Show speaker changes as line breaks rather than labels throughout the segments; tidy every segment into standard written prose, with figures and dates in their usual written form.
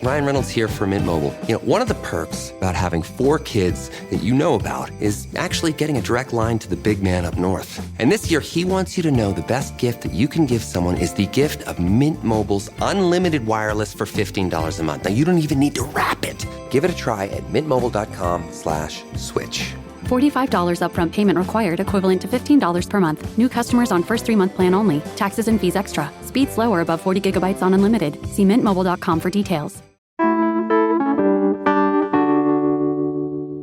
Ryan Reynolds here for Mint Mobile. You know, one of the perks about having 4 kids that you know about is actually getting a direct line to the big man up north. And this year, he wants you to know the best gift that you can give someone is the gift of Mint Mobile's unlimited wireless for $15 a month. Now, you don't even need to wrap it. Give it a try at mintmobile.com/switch.
$45 upfront payment required, equivalent to $15 per month. New customers on first 3-month plan only. Taxes and fees extra. Speed slower above 40 gigabytes on unlimited. See mintmobile.com for details.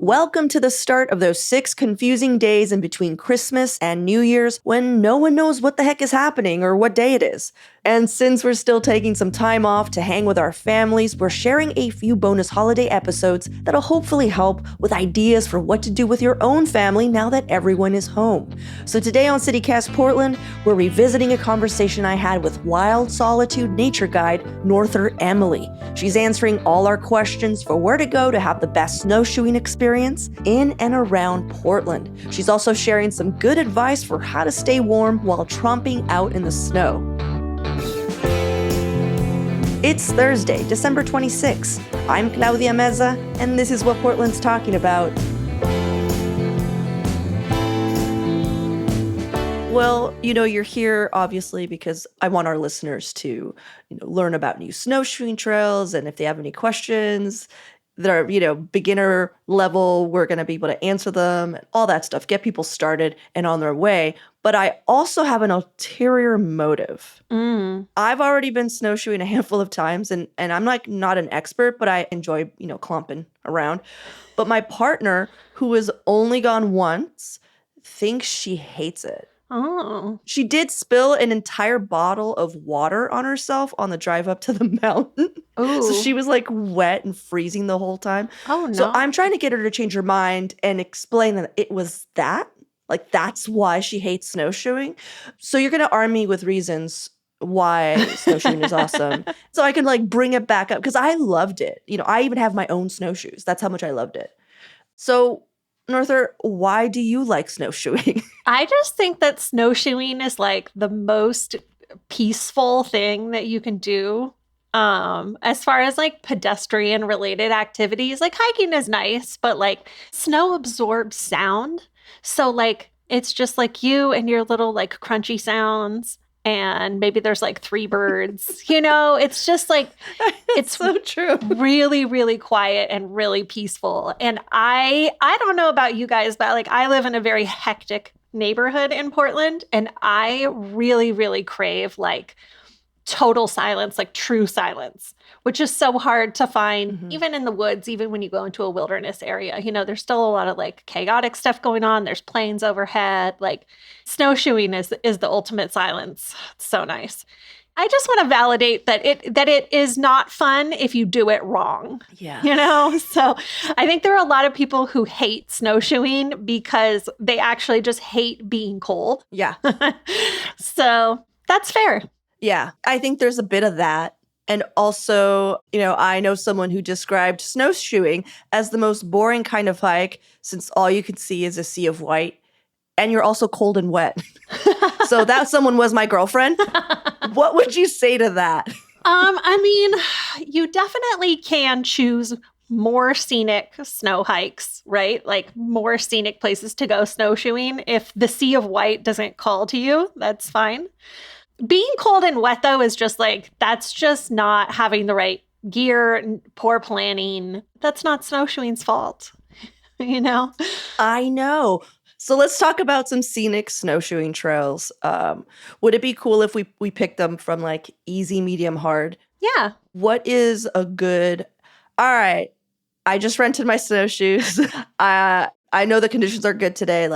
Welcome to the start of those 6 confusing days in between Christmas and New Year's when no one knows what the heck is happening or what day it is. And since we're still taking some time off to hang with our families, we're sharing a few bonus holiday episodes that'll hopefully help with ideas for what to do with your own family now that everyone is home. So today on CityCast Portland, we're revisiting a conversation I had with Wild Solitude nature guide Norther Emily. She's answering all our questions for where to go to have the best snowshoeing experience in and around Portland. She's also sharing some good advice for how to stay warm while tromping out in the snow. It's Thursday, December 26th. I'm Claudia Meza, and this is what Portland's talking about. Well, you're here obviously because I want our listeners to, learn about new snowshoeing trails, and if they have any questions that are, beginner level, we're going to be able to answer them and all that stuff, get people started and on their way. But I also have an ulterior motive. I've already been snowshoeing a handful of times, and I'm not an expert, but I enjoy, clumping around. But my partner, who has only gone once, thinks she hates it.
Oh.
She did spill an entire bottle of water on herself on the drive up to the mountain.
Ooh.
So she was wet and freezing the whole time.
Oh, no.
So I'm trying to get her to change her mind and explain that it was that. That's why she hates snowshoeing. So you're going to arm me with reasons why snowshoeing is awesome. So I can bring it back up because I loved it. I even have my own snowshoes. That's how much I loved it. So Norther, why do you like snowshoeing?
I just think that snowshoeing is the most peaceful thing that you can do. As far as pedestrian related activities, hiking is nice, but snow absorbs sound. So it's just you and your little crunchy sounds. And maybe there's 3 birds, it's just it's
so true.
Really, really quiet and really peaceful. And I don't know about you guys, but I live in a very hectic neighborhood in Portland, and I really, really crave total silence, true silence, which is so hard to find, even in the woods, even when you go into a wilderness area. There's still a lot of chaotic stuff going on. There's planes overhead. Snowshoeing is the ultimate silence. It's so nice. I just want to validate that it is not fun if you do it wrong.
Yeah.
So I think there are a lot of people who hate snowshoeing because they actually just hate being cold.
Yeah.
So that's fair.
Yeah, I think there's a bit of that. And also, I know someone who described snowshoeing as the most boring kind of hike since all you can see is a sea of white and you're also cold and wet. So that someone was my girlfriend. What would you say to that?
You definitely can choose more scenic snow hikes, right? More scenic places to go snowshoeing. If the sea of white doesn't call to you, that's fine. Being cold and wet, though, is just that's just not having the right gear, poor planning. That's not snowshoeing's fault, I
know. So let's talk about some scenic snowshoeing trails. Would it be cool if we picked them from easy, medium, hard?
Yeah.
What is a good, all right, I just rented my snowshoes. I know the conditions are good today.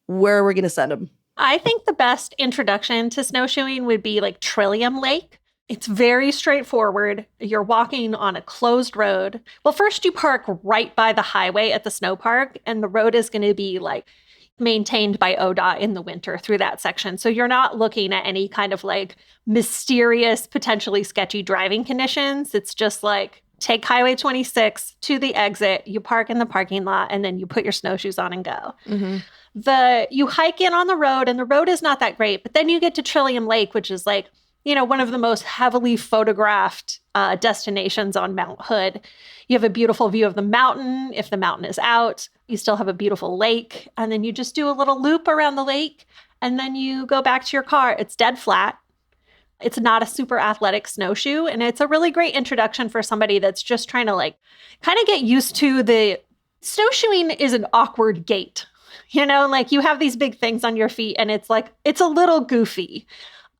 Where are we going to send them?
I think the best introduction to snowshoeing would be Trillium Lake. It's very straightforward. You're walking on a closed road. Well, first you park right by the highway at the snow park, and the road is going to be maintained by ODOT in the winter through that section. So you're not looking at any kind of mysterious, potentially sketchy driving conditions. It's just take Highway 26 to the exit, you park in the parking lot, and then you put your snowshoes on and go.
Mm-hmm.
You hike in on the road, and the road is not that great, but then you get to Trillium Lake, which is one of the most heavily photographed destinations on Mount Hood. You have a beautiful view of the mountain. If the mountain is out, you still have a beautiful lake. And then you just do a little loop around the lake and then you go back to your car. It's dead flat. It's not a super athletic snowshoe. And it's a really great introduction for somebody that's just trying to kind of get used to the snowshoeing is an awkward gait. You have these big things on your feet and it's a little goofy.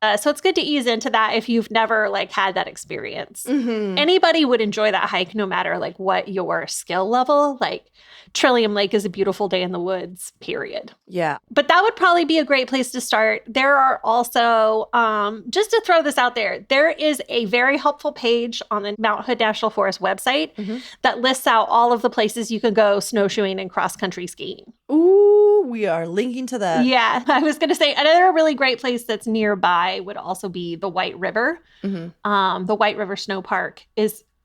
So it's good to ease into that if you've never had that experience.
Mm-hmm.
Anybody would enjoy that hike no matter what your skill level. Trillium Lake is a beautiful day in the woods, period.
Yeah.
But that would probably be a great place to start. There are also, just to throw this out there is a very helpful page on the Mount Hood National Forest website that lists out all of the places you can go snowshoeing and cross-country skiing.
Ooh, we are linking to that.
Yeah, I was going to say another really great place that's nearby would also be the White River.
Mm-hmm.
The White River Snow Park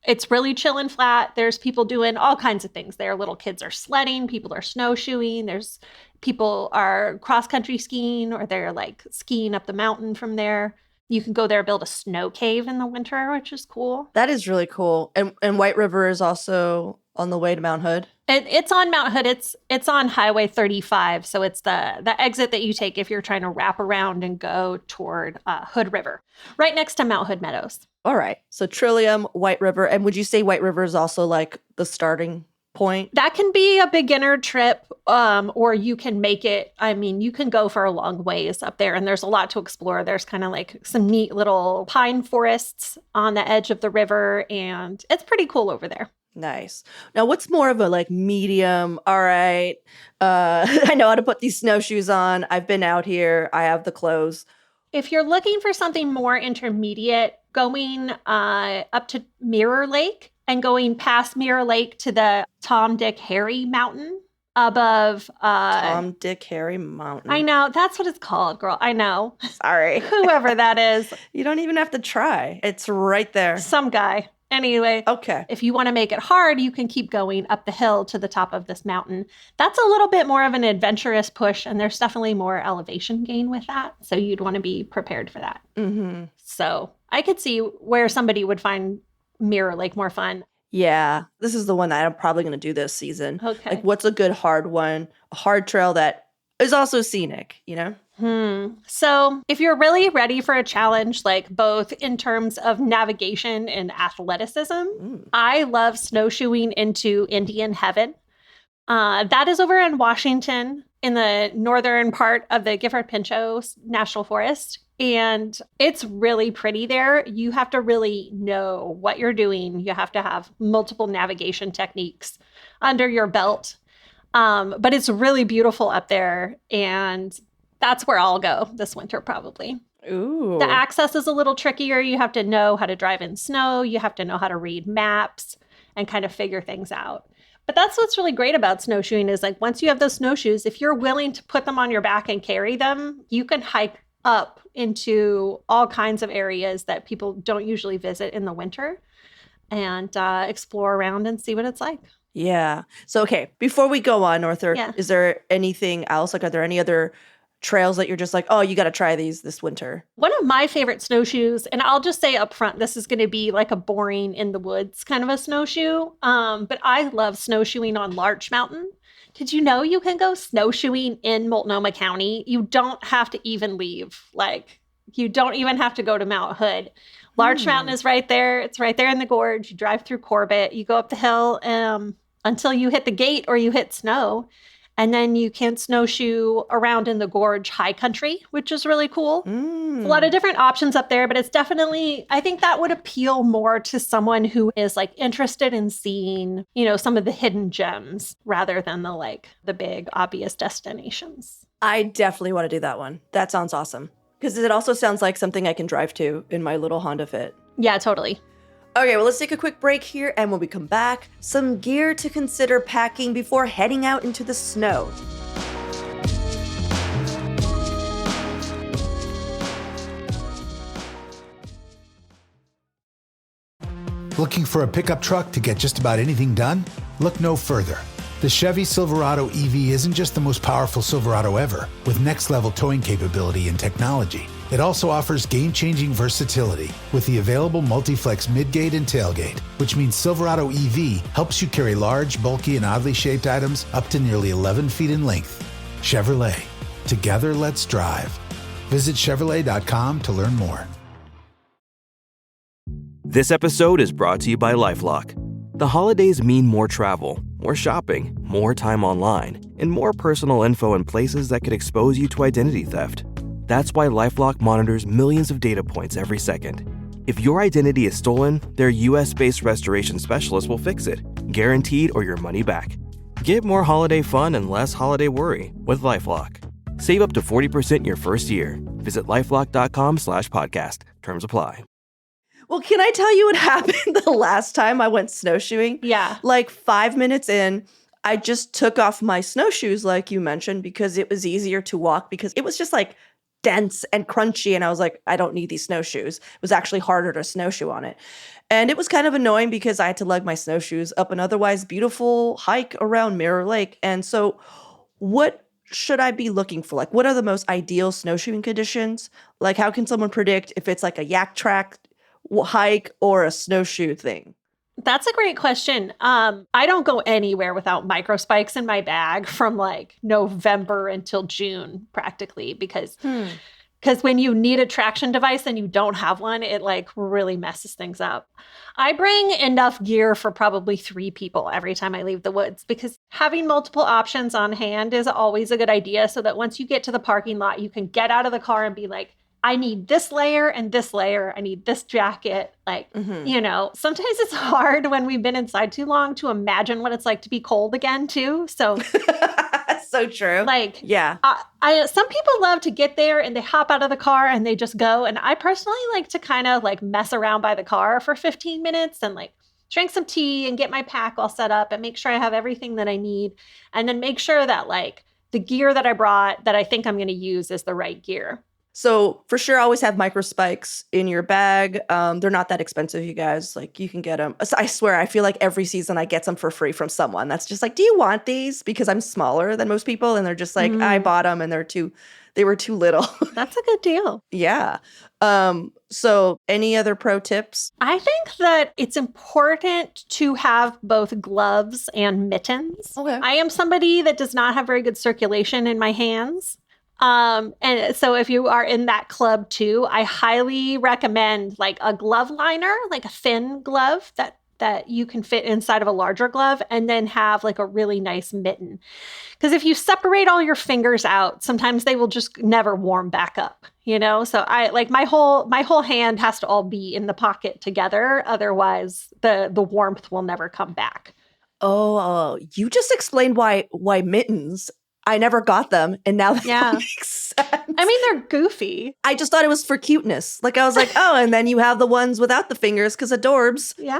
it's really chill and flat. There's people doing all kinds of things there. Little kids are sledding, people are snowshoeing. There's people are cross-country skiing or they're skiing up the mountain from there. You can go there, build a snow cave in the winter, which is cool.
That is really cool. And White River is also on the way to Mount Hood?
It's on Mount Hood. It's on Highway 35. So it's the exit that you take if you're trying to wrap around and go toward Hood River, right next to Mount Hood Meadows.
All right. So Trillium, White River. And would you say White River is also the starting point?
That can be a beginner trip, or you can make it. I mean, you can go for a long ways up there, and there's a lot to explore. There's kind of some neat little pine forests on the edge of the river, and it's pretty cool over there.
Nice. Now, what's more of a medium? All right. I know how to put these snowshoes on. I've been out here. I have the clothes.
If you're looking for something more intermediate, going up to Mirror Lake and going past Mirror Lake to the Tom, Dick, Harry Mountain above...
Tom, Dick, Harry Mountain.
I know. That's what it's called, girl. I know.
Sorry.
Whoever that is.
You don't even have to try. It's right there.
Some guy. Anyway,
okay.
If you want to make it hard, you can keep going up the hill to the top of this mountain. That's a little bit more of an adventurous push, and there's definitely more elevation gain with that. So you'd want to be prepared for that.
Mm-hmm.
So I could see where somebody would find Mirror Lake more fun.
Yeah, this is the one that I'm probably going to do this season.
Okay.
What's a good hard one? A hard trail that is also scenic,
So if you're really ready for a challenge, both in terms of navigation and athleticism, I love snowshoeing into Indian Heaven. That is over in Washington in the northern part of the Gifford-Pinchot National Forest. And it's really pretty there. You have to really know what you're doing. You have to have multiple navigation techniques under your belt. But it's really beautiful up there. And that's where I'll go this winter, probably.
Ooh.
The access is a little trickier. You have to know how to drive in snow. You have to know how to read maps and kind of figure things out. But that's what's really great about snowshoeing is once you have those snowshoes, if you're willing to put them on your back and carry them, you can hike up into all kinds of areas that people don't usually visit in the winter and explore around and see what it's like.
Yeah. So, okay, before we go on, Arthur,
Yeah.
Is there anything else? Are there any other trails that you're just oh, you got to try these this winter?
One of my favorite snowshoes, and I'll just say up front, this is going to be a boring in the woods kind of a snowshoe, but I love snowshoeing on Larch Mountain. Did you know you can go snowshoeing in Multnomah County? You don't have to even leave. You don't even have to go to Mount Hood. Larch Mountain is right there. It's right there in the gorge. You drive through Corbett. You go up the hill until you hit the gate or you hit snow. And then you can snowshoe around in the gorge high country, which is really cool. A lot of different options up there, but it's definitely, I think that would appeal more to someone who is interested in seeing, some of the hidden gems rather than the big obvious destinations.
I definitely want to do that one. That sounds awesome. Because it also sounds like something I can drive to in my little Honda Fit.
Yeah, totally.
Okay, well, let's take a quick break here, and when we come back, some gear to consider packing before heading out into the snow.
Looking for a pickup truck to get just about anything done? Look no further. The Chevy Silverado EV isn't just the most powerful Silverado ever, with next-level towing capability and technology. It also offers game-changing versatility with the available multi-flex midgate and tailgate, which means Silverado EV helps you carry large, bulky, and oddly shaped items up to nearly 11 feet in length. Chevrolet. Together, let's drive. Visit Chevrolet.com to learn more.
This episode is brought to you by LifeLock. The holidays mean more travel, more shopping, more time online, and more personal info in places that could expose you to identity theft. That's why LifeLock monitors millions of data points every second. If your identity is stolen, their US-based restoration specialist will fix it, guaranteed or your money back. Get more holiday fun and less holiday worry with LifeLock. Save up to 40% your first year. Visit LifeLock.com/podcast. Terms apply.
Well, can I tell you what happened the last time I went snowshoeing?
Yeah.
Like 5 minutes in, I just took off my snowshoes, like you mentioned, because it was easier to walk because it was just like dense and crunchy. And I was like, I don't need these snowshoes. It was actually harder to snowshoe on it. And it was kind of annoying because I had to lug my snowshoes up an otherwise beautiful hike around Mirror Lake. And so what should I be looking for? Like, what are the most ideal snowshoeing conditions? Like, how can someone predict if it's like a yak track hike or a snowshoe thing?
That's a great question. I don't go anywhere without micro spikes in my bag from like November until June practically because when you need a traction device and you don't have one, it like really messes things up. I bring enough gear for probably 3 people every time I leave the woods because having multiple options on hand is always a good idea so that once you get to the parking lot, you can get out of the car and be like, I need this layer and this layer. I need this jacket. Like, you know, sometimes it's hard when we've been inside too long to imagine what it's like to be cold again, too. So,
so true.
Like,
yeah.
Some people love to get there and they hop out of the car and they just go. And I personally like to kind of like mess around by the car for 15 minutes and like drink some tea and get my pack all set up and make sure I have everything that I need. And then make sure that like the gear that I brought that I think I'm going to use is the right gear.
So for sure, always have micro spikes in your bag. They're not that expensive, you guys. Like you can get them. I swear, I feel like every season I get some for free from someone that's just like, do you want these? Because I'm smaller than most people. And they're just like, I bought them and they were too little.
That's a good deal.
Yeah. So any other pro tips?
I think that it's important to have both gloves and mittens.
Okay.
I am somebody that does not have very good circulation in my hands. And so if you are in that club too, I highly recommend like a glove liner, like a thin glove that you can fit inside of a larger glove and then have like a really nice mitten. Because if you separate all your fingers out, sometimes they will just never warm back up, you know? So I like my whole hand has to all be in the pocket together. Otherwise the warmth will never come back.
Oh, you just explained why mittens. I never got them, and now that makes sense.
I mean, they're goofy.
I just thought it was for cuteness. Like, I was like, oh, and then you have the ones without the fingers because adorbs.
Yeah.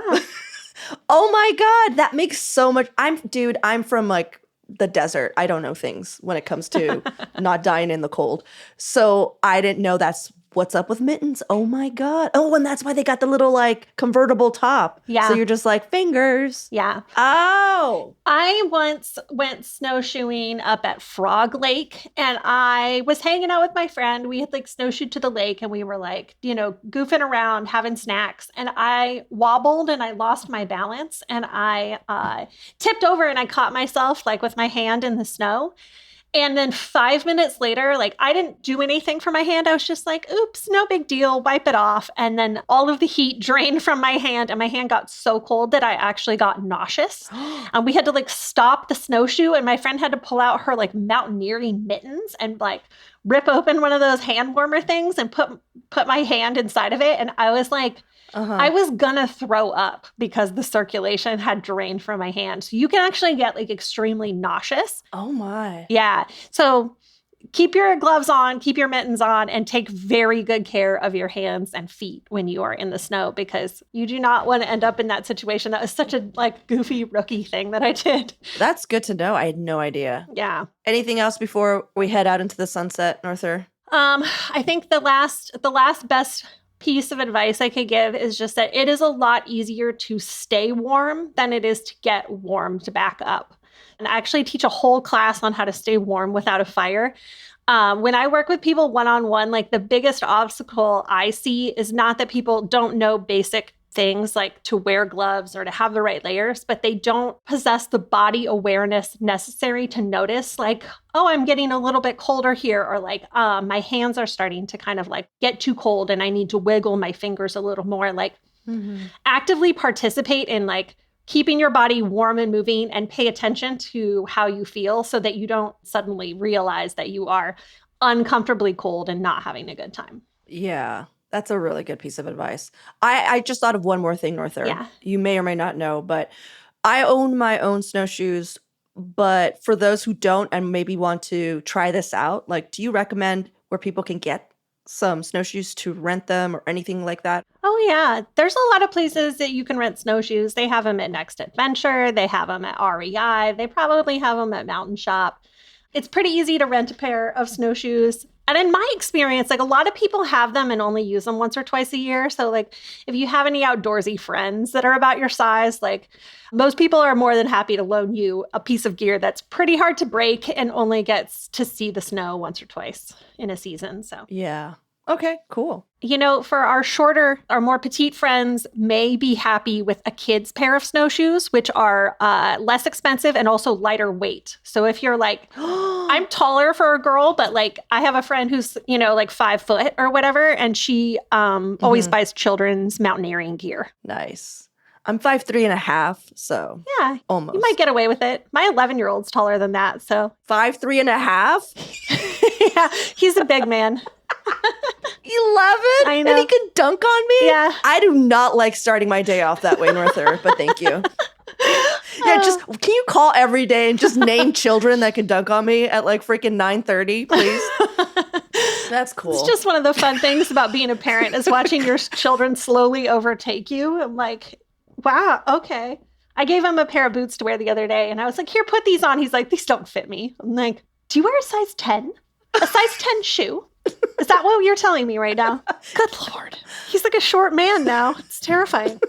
Oh my God, that makes so much. I'm from like the desert. I don't know things when it comes to not dying in the cold. So I didn't know that's what's up with mittens. Oh my God. Oh, and that's why they got the little like convertible top.
Yeah.
So you're just like fingers.
Yeah.
Oh.
I once went snowshoeing up at Frog Lake and I was hanging out with my friend. We had like snowshoed to the lake and we were like, you know, goofing around, having snacks. And I wobbled and I lost my balance and I tipped over and I caught myself like with my hand in the snow. And then 5 minutes later, like I didn't do anything for my hand. I was just like, oops, no big deal, wipe it off. And then all of the heat drained from my hand and my hand got so cold that I actually got nauseous. And we had to like stop the snowshoe and my friend had to pull out her like mountaineering mittens and like rip open one of those hand warmer things and put my hand inside of it. And I was like, I was gonna throw up because the circulation had drained from my hand. So you can actually get like extremely nauseous.
Oh my.
Yeah. So keep your gloves on, keep your mittens on, and take very good care of your hands and feet when you are in the snow because you do not want to end up in that situation. That was such a like goofy rookie thing that I did.
That's good to know. I had no idea.
Yeah.
Anything else before we head out into the sunset, Norther?
I think the last best piece of advice I could give is just that it is a lot easier to stay warm than it is to get warmed back up. And I actually teach a whole class on how to stay warm without a fire. When I work with people one-on-one, like the biggest obstacle I see is not that people don't know basic things like to wear gloves or to have the right layers, but they don't possess the body awareness necessary to notice like, oh, I'm getting a little bit colder here, or like my hands are starting to kind of like get too cold and I need to wiggle my fingers a little more. Like actively participate in like keeping your body warm and moving, and pay attention to how you feel so that you don't suddenly realize that you are uncomfortably cold and not having a good time.
Yeah. That's a really good piece of advice. I just thought of one more thing, Norther.
Yeah.
You may or may not know, but I own my own snowshoes. But for those who don't and maybe want to try this out, like, do you recommend where people can get some snowshoes to rent them or anything like that?
Oh, yeah. There's a lot of places that you can rent snowshoes. They have them at Next Adventure. They have them at REI. They probably have them at Mountain Shop. It's pretty easy to rent a pair of snowshoes. And in my experience, like a lot of people have them and only use them once or twice a year. So like if you have any outdoorsy friends that are about your size, like most people are more than happy to loan you a piece of gear that's pretty hard to break and only gets to see the snow once or twice in a season. So
Yeah. Okay, cool.
you know, for our shorter, our more petite friends may be happy with a kid's pair of snowshoes, which are less expensive and also lighter weight. So if you're like, I'm taller for a girl, but like I have a friend who's, you know, like 5 foot or whatever, and she always buys children's mountaineering gear.
Nice. I'm 5'3.5", so
Yeah,
almost.
you might get away with it. My 11-year-old's taller than that, so
5'3.5".
yeah, he's a big man.
11?
I know.
And he can dunk on me?
Yeah.
I do not like starting my day off that way, Norther, but thank you. Yeah, just can you call every day and just name children that can dunk on me at like freaking 9:30, please? That's cool.
It's just one of the fun things about being a parent is watching your children slowly overtake you. I'm like, wow, okay. I gave him a pair of boots to wear the other day, and I was like, here, put these on. He's like, these don't fit me. I'm like, do you wear a size 10? A size 10 shoe? Is that what you're telling me right now? Good Lord. He's like a short man now. It's terrifying.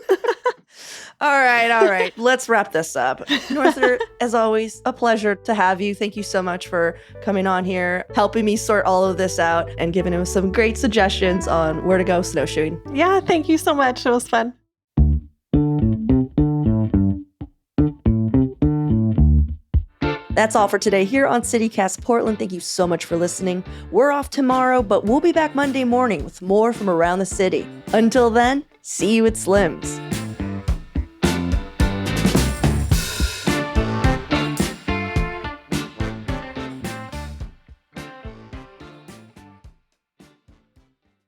All right. Let's wrap this up. Norther, as always, a pleasure to have you. Thank you so much for coming on here, helping me sort all of this out, and giving us some great suggestions on where to go snowshoeing.
Yeah, thank you so much. It was fun.
That's all for today here on CityCast Portland. Thank you so much for listening. We're off tomorrow, but we'll be back Monday morning with more from around the city. Until then, see you at Slim's.